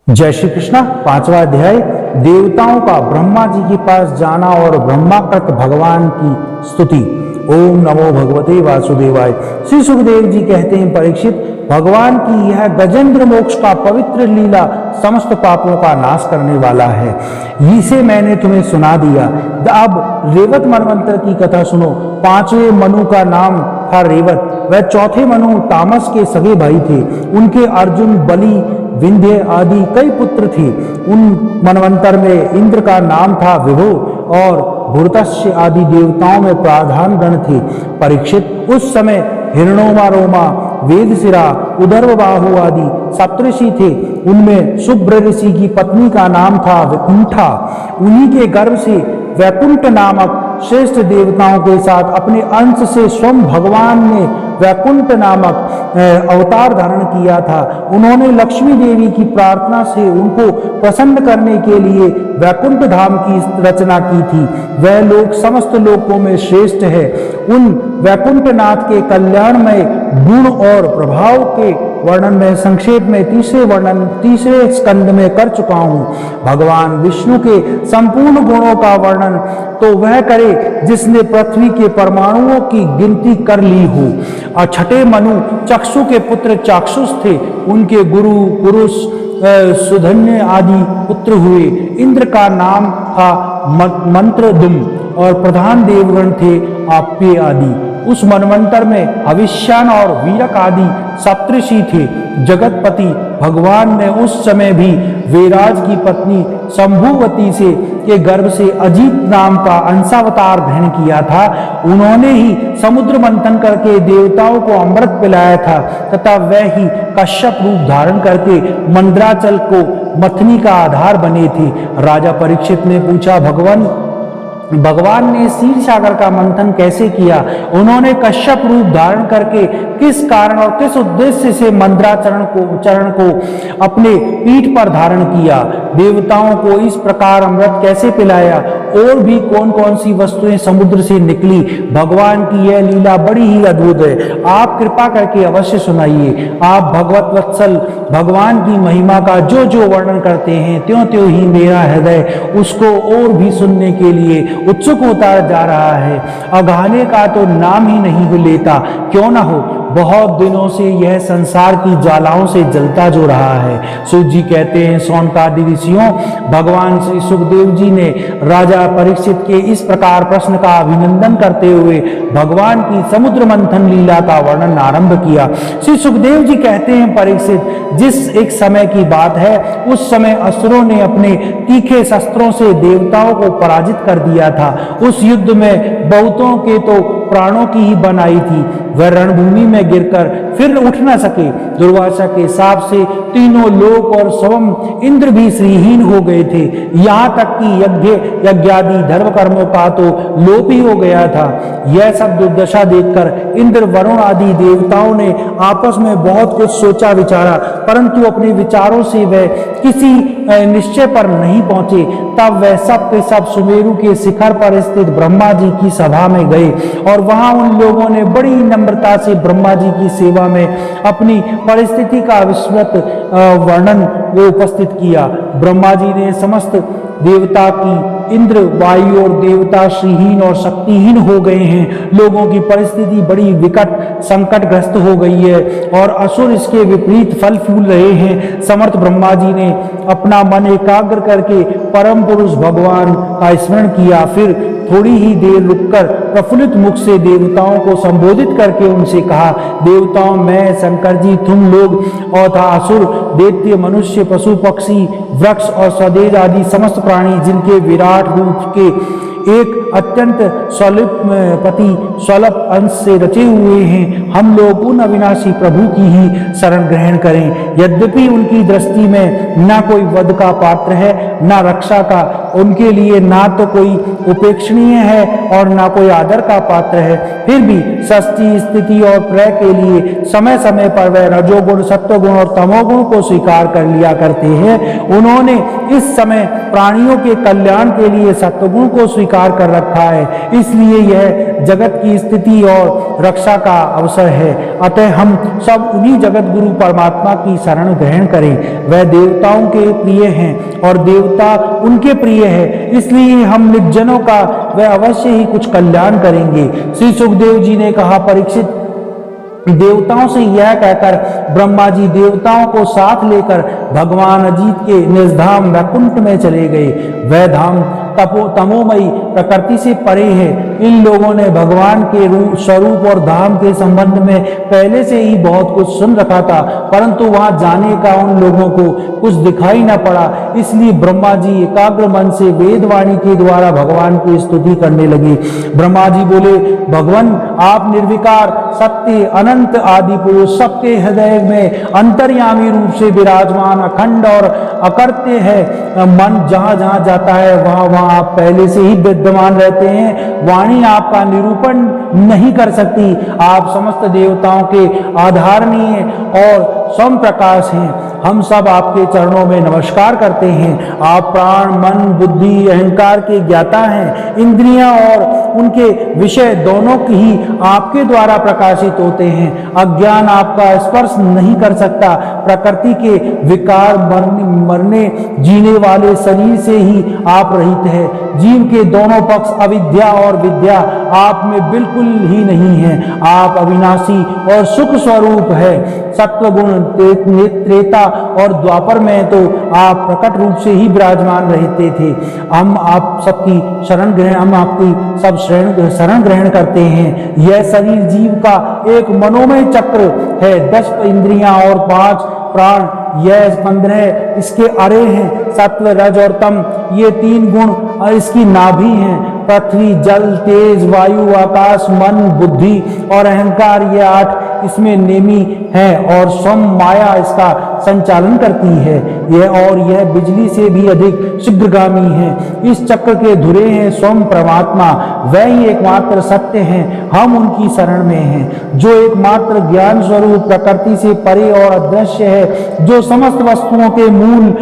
जय श्री कृष्णा। 5वां अध्याय देवताओं का ब्रह्मा जी के पास जाना और ब्रह्माकृत भगवान की स्तुति। ओम नमो भगवते वासुदेवाय। श्री सुखदेव जी कहते हैं, परीक्षित, भगवान की यह गजेंद्र मोक्ष का पवित्र लीला समस्त पापों का नाश करने वाला है। इसे मैंने तुम्हें सुना दिया। अब रेवत मनवंतर की कथा सुनो। 5वें मनु का नाम था रेवत। वह चौथे मनु तामस के सगे भाई थे। उनके अर्जुन, बलि, विंध्य आदि कई पुत्र थे। उन मनवंतर में इंद्र का नाम था विभु और भूतस्य आदि देवताओं में प्रधान गण थे। परीक्षित, उस समय हिरणोमा रोमा, वेदशिरा, उदर्वबाहु आदि सप्तऋषि थे। उनमें शुभ्र ऋषि की पत्नी का नाम था वैकुंठा। उन्हीं के गर्भ से वैकुंठ नामक श्रेष्ठ देवताओं के साथ अपने अंश से स्वयं भगवान ने वैकुंठ नामक अवतार धारण किया था। उन्होंने लक्ष्मी देवी की प्रार्थना से उनको प्रसन्न करने के लिए वैकुंठ धाम की रचना की थी। वह लोक समस्त लोकों में श्रेष्ठ है। उन वैकुंठ नाथ के कल्याणमय गुण और प्रभाव के वर्णन में संक्षेप में तीसरे स्कंद में कर चुका हूं। भगवान विष्णु के संपूर्ण गुणों का वर्णन तो वह करे जिसने पृथ्वी के परमाणुओं की गिनती कर ली हो। और छठे मनु चक्षु के पुत्र चाक्षुष थे। उनके गुरु पुरुष सुधन्य आदि पुत्र हुए। इंद्र का नाम था मंत्रदुम और प्रधान देवगण थे आप्य आदि। उस मनवंतर में हविष्यान और वीरक आदि सप्तऋषि थे। जगतपति भगवान ने उस समय भी वेराज की पत्नी शंभुवती से के गर्भ से अजीत नाम का अंशावतार ग्रहण किया था। उन्होंने ही समुद्र मंथन करके देवताओं को अमृत पिलाया था तथा वह ही कश्यप रूप धारण करके मंद्राचल को मथनी का आधार बने थे। राजा परीक्षित ने पूछा, भगवान ने क्षीर सागर का मंथन कैसे किया? उन्होंने कश्यप रूप धारण करके किस कारण और किस उद्देश्य से मंद्राचरण को अपने पीठ पर धारण किया? देवताओं को इस प्रकार अमृत कैसे पिलाया? और भी कौन कौन सी वस्तुएं समुद्र से निकली? भगवान की यह लीला बड़ी ही अद्भुत है। आप कृपा करके अवश्य सुनाइए। आप भगवत वत्सल भगवान की महिमा का जो जो वर्णन करते हैं त्यों त्यों ही मेरा हृदय उसको और भी सुनने के लिए उत्सुक होता जा रहा है। अगाने का तो नाम ही नहीं लेता। क्यों ना हो, बहुत दिनों से यह संसार की ज्वालाओं से जलता जो रहा है। सूत जी कहते हैं, सौनकादि ऋषियों, भगवान श्री सुखदेव जी ने राजा परीक्षित के इस प्रकार प्रश्न का अभिनंदन करते हुए भगवान की समुद्र मंथन लीला का वर्णन आरंभ किया। श्री सुखदेव जी कहते हैं, परीक्षित, जिस एक समय की बात है, उस समय असुरों ने अपने तीखे शस्त्रों से देवताओं को पराजित कर दिया था। उस युद्ध में बहुतों के तो प्राणों की ही बनाई थी। वह रणभूमि में गिरकर फिर उठ न सके। दुर्वासा के शाप से तीनों लोक और स्वयं इंद्र भी श्रीहीन हो गए थे। यहाँ तक कि यज्ञादि धर्म कर्मों का तो लोप ही हो गया था। यह सब दुर्दशा देखकर इंद्र, वरुण आदि देवताओं ने आपस में बहुत कुछ सोचा विचारा, परंतु अपने विचारों से वह किसी निश्चय पर नहीं पहुंचे। तब वह सब के सब सुमेरु के शिखर पर स्थित ब्रह्मा जी की सभा में गए और वहां उन लोगों ने बड़ी नम्रता से ब्रह्मा जी की सेवा में अपनी परिस्थिति का विस्तृत वर्णन उपस्थित किया। ब्रह्मा जी ने समस्त देवता की इंद्र, वायु और देवता श्रीहीन और शक्तिहीन हो गए हैं। लोगों की परिस्थिति बड़ी विकट संकटग्रस्त हो गई है और असुर इसके विपरीत फल फूल रहे हैं। समर्थ ब्रह्मा जी ने अपना मन एकाग्र करके परम पुरुष भगवान का स्मरण किया। फिर थोड़ी ही देर रुककर प्रफुल्लित मुख से देवताओं को संबोधित करके उनसे कहा, देवताओं, मैं शंकर जी, तुम लोग और था असुर, दैत्य, मनुष्य, पशु, पक्षी, वृक्ष और स्वदेज आदि समस्त प्राणी जिनके विराट रूप के एक अत्यंत स्वल्प अंश से रचे हुए हैं, हम लोग उन अविनाशी प्रभु की ही शरण ग्रहण करें। यद्यपि उनकी दृष्टि में न कोई वध का पात्र है, न रक्षा का, उनके लिए ना तो कोई उपेक्षणीय है और ना कोई आदर का पात्र है, फिर भी सृष्टि, स्थिति और प्रलय के लिए समय समय पर वह रजोगुण, सत्वगुण और तमोगुण को स्वीकार कर लिया करते हैं। उन्होंने इस समय प्राणियों के कल्याण के लिए सत्वगुण को स्वीकार कर रखा है, इसलिए यह जगत की स्थिति और रक्षा का अवसर है। अतः हम सब उन्हीं जगत गुरु परमात्मा की शरण ग्रहण करें। वह देवताओं के प्रिय हैं और देवता उनके प्रिय है, इसलिए हम निर्जनों का वह अवश्य ही कुछ कल्याण करेंगे। श्री सुखदेव जी ने कहा, परीक्षित, देवताओं से यह कहकर ब्रह्मा जी देवताओं को साथ लेकर भगवान अजित के निजधाम वैकुंठ में चले गए। वह धाम तमोमयी प्रकृति से परे है। इन लोगों ने भगवान के रूप, स्वरूप और धाम के संबंध में पहले से ही बहुत कुछ सुन रखा था, परंतु वहां जाने का उन लोगों को कुछ दिखाई न पड़ा। इसलिए ब्रह्मा जी एकाग्र मन से वेदवाणी के द्वारा भगवान की स्तुति करने लगे। ब्रह्मा जी बोले, भगवान आप निर्विकार, सत्य, अनंत आदि पुरुष, सबके हृदय में अंतर्यामी रूप से विराजमान, अखंड और अकर्त्य है। मन जहां जहां जाता है वहां वहां आप पहले से ही विद्यमान रहते हैं। वाणी आपका निरूपण नहीं कर सकती। आप समस्त देवताओं के आधारणीय और स्वयं प्रकाश हैं। हम सब आपके चरणों में नमस्कार करते हैं। आप प्राण, मन, बुद्धि, अहंकार के ज्ञाता हैं। इंद्रियां और उनके विषय दोनों की ही आपके द्वारा प्रकाशित होते हैं। अज्ञान आपका स्पर्श नहीं कर सकता। प्रकृति के विकार, मरने जीने वाले शरीर से ही आप रहित है। जीव के दोनों पक्ष अविद्या और विद्या आप में बिल्कुल ही नहीं है। आप अविनाशी और सुख स्वरूप है। सत्वगुण, त्रेता और द्वापर में तो आप प्रकट रूप से ही विराजमान रहते थे। हम आप सबकी शरण ग्रहण हम आपकी सब शरण ग्रहण करते हैं। यह शरीर जीव का एक मनोमय चक्र है। 10 इंद्रियां और 5 प्राण, यह 15 इसके अरे हैं। सत्व, रज और तम, ये 3 गुण और इसकी नाभि हैं। पृथ्वी, जल, तेज, वायु, आकाश, मन, बुद्धि और अहंकार, ये 8 इसमें नेमी है और स्वयं माया इसका संचालन करती है। यह बिजली से भी अधिक शीघ्रगामी है। इस चक्र के धुरे हैं स्वयं परमात्मा। वह ही एकमात्र सत्य हैं। हम उनकी शरण में हैं। जो एकमात्र ज्ञान स्वरूप प्रकृति से परे और अदृश्य है, जो समस्त वस्तुओं के मूल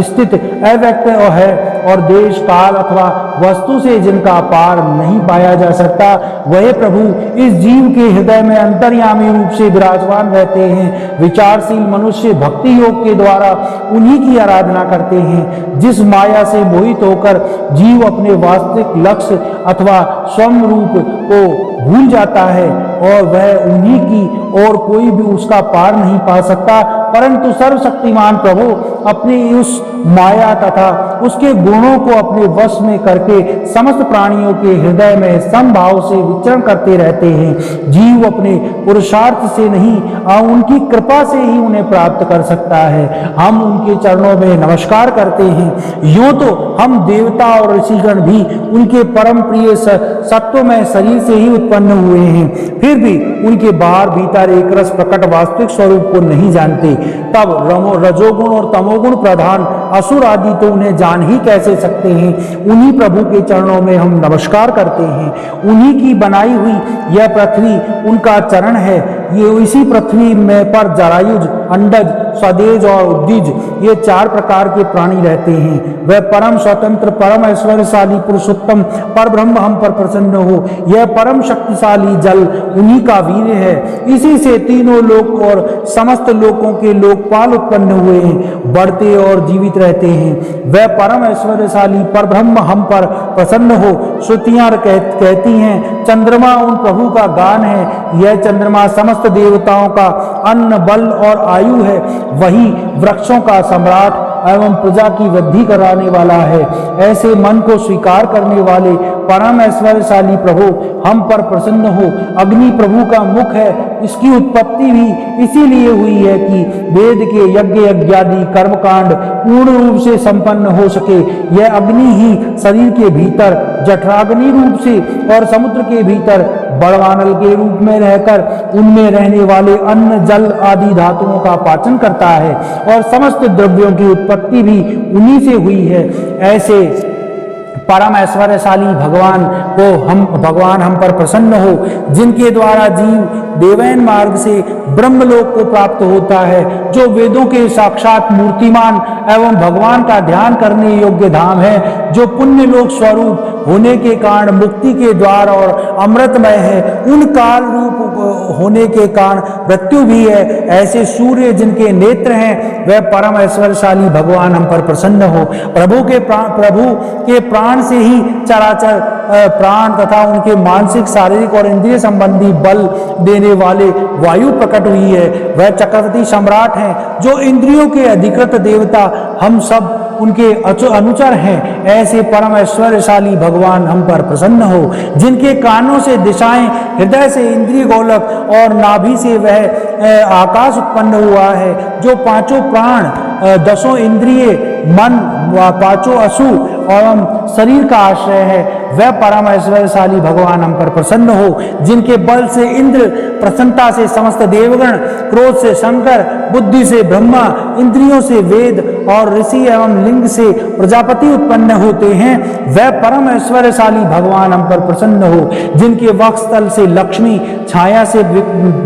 स्थित अव्यक्त है और देश, काल अथवा वस्तु से जिनका पार नहीं पाया जा सकता, वह प्रभु इस जीव के हृदय में अंतर्यामी रूप से विराजमान रहते हैं। विचारशील मनुष्य भक्ति योग के द्वारा उन्हीं की आराधना करते हैं। जिस माया से मोहित होकर जीव अपने वास्तविक लक्ष्य अथवा स्वयं रूप को भूल जाता है और वह उन्हीं की और कोई भी उसका पार नहीं पा सकता, परंतु सर्वशक्तिमान प्रभु अपनी उस माया तथा उसके गुणों को अपने वश में करके समस्त प्राणियों के हृदय में समभाव से विचरण करते रहते हैं। जीव अपने पुरुषार्थ से नहीं उनकी कृपा से ही उन्हें प्राप्त कर सकता है। हम उनके चरणों में नमस्कार करते हैं। यूं तो हम देवता और ऋषिगण भी उनके परम प्रिय सत्वमय शरीर से ही उत्पन्न हुए हैं, फिर भी उनके बाहर भीतर एक रस प्रकट वास्तविक स्वरूप को नहीं जानते। तब रजोगुण और तमोगुण प्रधान असुर आदि तो उन्हें जान ही कैसे सकते हैं। उन्हीं प्रभु के चरणों में हम नमस्कार करते हैं। उन्हीं की बनाई हुई यह पृथ्वी उनका चरण है। ये इसी पृथ्वी में पर जरायुज, अंडज, स्वदेज और उद्दिज, ये 4 प्रकार के प्राणी रहते हैं। वह परम स्वतंत्र, परम ऐश्वर्यशाली पुरुषोत्तम पर ब्रह्म हम पर प्रसन्न हो। यह परम शक्तिशाली जल उन्हीं का वीर है। इसी से तीनों लोक और समस्त लोकों के लोकपाल उत्पन्न हुए हैं, बढ़ते और जीवित रहते हैं। वह परम ऐश्वर्यशाली पर ब्रह्म हम पर प्रसन्न हो। श्रुतियां कहती हैं, चंद्रमा उन प्रभु का गान है। यह चंद्रमा समस्त देवताओं का अन्न, बल और आयु है। वही वृक्षों का सम्राट एवं प्रजा की वृद्धि कराने वाला है। ऐसे मन को स्वीकार करने वाले परम ऐश्वर्यशाली प्रभु हम पर प्रसन्न हो। अग्नि प्रभु का मुख है। इसकी उत्पत्ति भी इसीलिए हुई है कि वेद के यज्ञ यज्ञादि कर्मकांड पूर्ण रूप से संपन्न हो सके। यह अग्नि ही शरीर के भीतर जठराग्नि रूप से और समुद्र के भीतर बड़वानल के रूप में रहकर उनमें रहने वाले अन्न, जल आदि धातुओं का पाचन करता है और समस्त द्रव्यों की उत्पत्ति भी उन्हीं से हुई है। ऐसे परम ऐश्वर्यशाली भगवान हम पर प्रसन्न हो, जिनके द्वारा जीव देवैन मार्ग से ब्रह्मलोक को प्राप्त होता है, जो वेदों के साक्षात मूर्तिमान एवं भगवान का ध्यान करने योग्य धाम है, जो पुण्य लोक स्वरूप होने के कारण मुक्ति के द्वार और अमृतमय है, उन काल रूप होने के कारण मृत्यु भी है। ऐसे सूर्य जिनके नेत्र हैं, वह परम ऐश्वर्यशाली भगवान हम पर प्रसन्न हो। प्रभु के प्राण से ही चराचर प्राण तथा उनके मानसिक, शारीरिक और इंद्रिय संबंधी बल देने वाले वायु प्रकट हुई है। वह चक्रवर्ती सम्राट हैं, जो इंद्रियों के अधिकृत देवता, हम सब उनके अनुचर हैं। ऐसे परम ऐश्वर्यशाली भगवान हम पर प्रसन्न हो, जिनके कानों से दिशाएं, हृदय से इंद्रिय गोलक और नाभि से वह आकाश उत्पन्न हुआ है, जो पांचों प्राण, दसों इंद्रिय, मन व पांचों असु एवं शरीर का आश्रय है, वह परम ऐश्वर्यशाली भगवान हम पर प्रसन्न हो, जिनके बल से इंद्र, प्रसन्नता से समस्त देवगण, क्रोध से शंकर, बुद्धि से ब्रह्मा, इंद्रियों से वेद और ऋषि एवं लिंग से प्रजापति उत्पन्न होते हैं, वह परम ऐश्वर्यशाली भगवान हम पर प्रसन्न हो, जिनके वक्षस्थल से लक्ष्मी, छाया से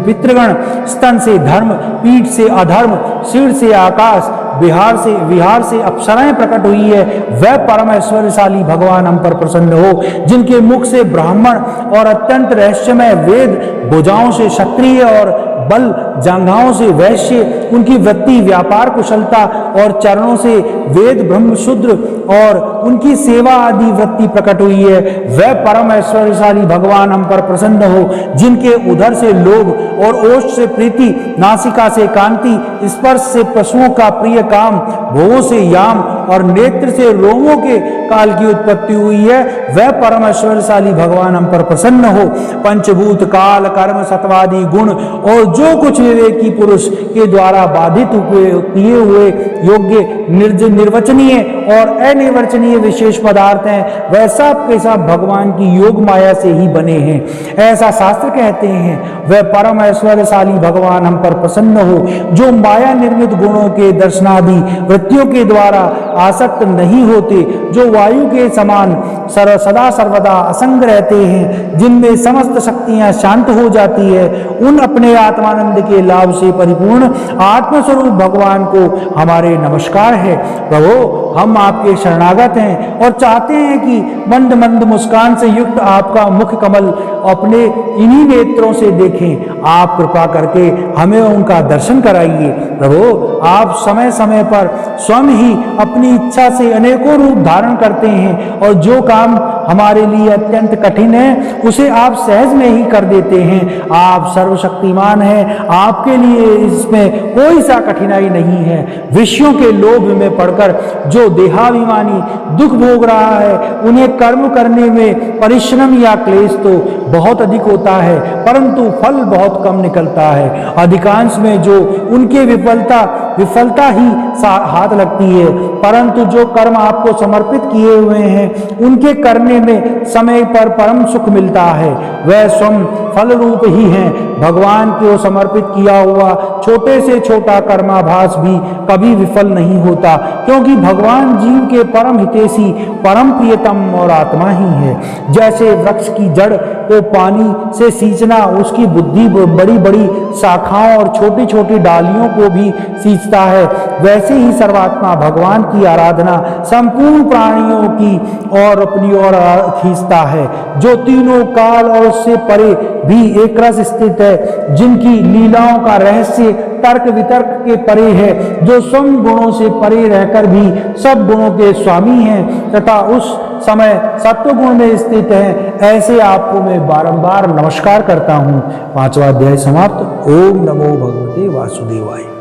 पितृगण, स्तन से धर्म, पीठ से अधर्म, सिर से आकाश, विहार से अप्सराएं प्रकट हुई है, वह परम ऐश्वर्यशाली भगवान हम पर प्रसन्न हो, जिनके मुख से ब्राह्मण और अत्यंत रहस्यमय वेद, भुजाओं से क्षत्रिय और बल जांघाओं से वैश्य, उनकी वृत्ति व्यापार कुशलता और चरणों से वेद ब्रह्म शूद्र और उनकी सेवा आदि वृत्ति प्रकट हुई है, वह परम ऐश्वर्यशाली भगवान हम पर प्रसन्न हो, जिनके उधर से लोभ और ओष्ठ से प्रीति, नासिका से कांति, स्पर्श से पशुओं का प्रिय काम, भोगों से याम और नेत्र से रोमों के काल की उत्पत्ति हुई है, वह परम ऐश्वर्यशाली भगवान हम पर प्रसन्न हो। पंचभूत काल कर्म सत्वादि गुण और जो कुछ विवेकी पुरुष के द्वारा बाधित किए हुए योग्य निर्वचनीय और अनिर्वचनीय विशेष पदार्थ हैं, वह सब के सब भगवान की योग माया से ही बने हैं, ऐसा शास्त्र कहते हैं। वह परम ऐश्वर्यशाली भगवान हम पर प्रसन्न हो, जो माया निर्मित गुणों के दर्शनादि वृत्तियों के द्वारा आसक्त नहीं होते, जो वायु के समान सदा सर्वदा असंग रहते हैं, जिनमें समस्त शक्तियां शांत हो जाती है, उन अपने आत्मानंद के लाभ से परिपूर्ण आत्मस्वरूप भगवान को हमारे नमस्कार है। प्रभु, हम आपके शरणागत हैं और चाहते हैं कि मंद मंद मुस्कान से युक्त आपका मुख कमल अपने इन्हीं नेत्रों से देखें। आप कृपा करके हमें उनका दर्शन कराइए। प्रभु, आप समय समय पर स्वयं ही अपनी इच्छा से अनेकों रूप धारण करते हैं और जो काम हमारे लिए अत्यंत कठिन है उसे आप सहज में ही कर देते हैं। आप सर्वशक्तिमान हैं, आपके लिए इसमें कोई सा कठिनाई नहीं है। विषयों के लोभ में पड़कर जो देहाभिमानी दुख भोग रहा है, उन्हें कर्म करने में परिश्रम या क्लेश तो बहुत अधिक होता है, परंतु फल बहुत कम निकलता है। अधिकांश में जो उनके विफलता ही हाथ लगती है, परंतु जो कर्म आपको समर्पित किए हुए हैं उनके करने में समय पर परम सुख मिलता है। वह स्वयं फल रूप ही हैं। भगवान को समर्पित किया हुआ छोटे से छोटा कर्माभास भी कभी विफल नहीं होता, क्योंकि भगवान जीव के परम हितैषी, परम प्रियतम और आत्मा ही है। जैसे वृक्ष की जड़ को पानी से सींचना उसकी बुद्धि बड़ी बड़ी शाखाओं और छोटी छोटी डालियों को भी सींचता है, वैसे ही सर्वात्मा भगवान की आराधना संपूर्ण प्राणियों की और अपनी ओर खींचता है, जो तीनों काल और उससे परे भी एक रस स्थित है, जिनकी लीलाओं का रहस्य तर्क वितर्क के परे है, जो स्वयं गुणों से परे रहकर भी सब गुणों के स्वामी हैं तथा उस समय सत्व गुण में स्थित है। ऐसे आपको मैं बारंबार नमस्कार करता हूँ। 5वां अध्याय समाप्त। ओम नमो भगवते वासुदेवाय।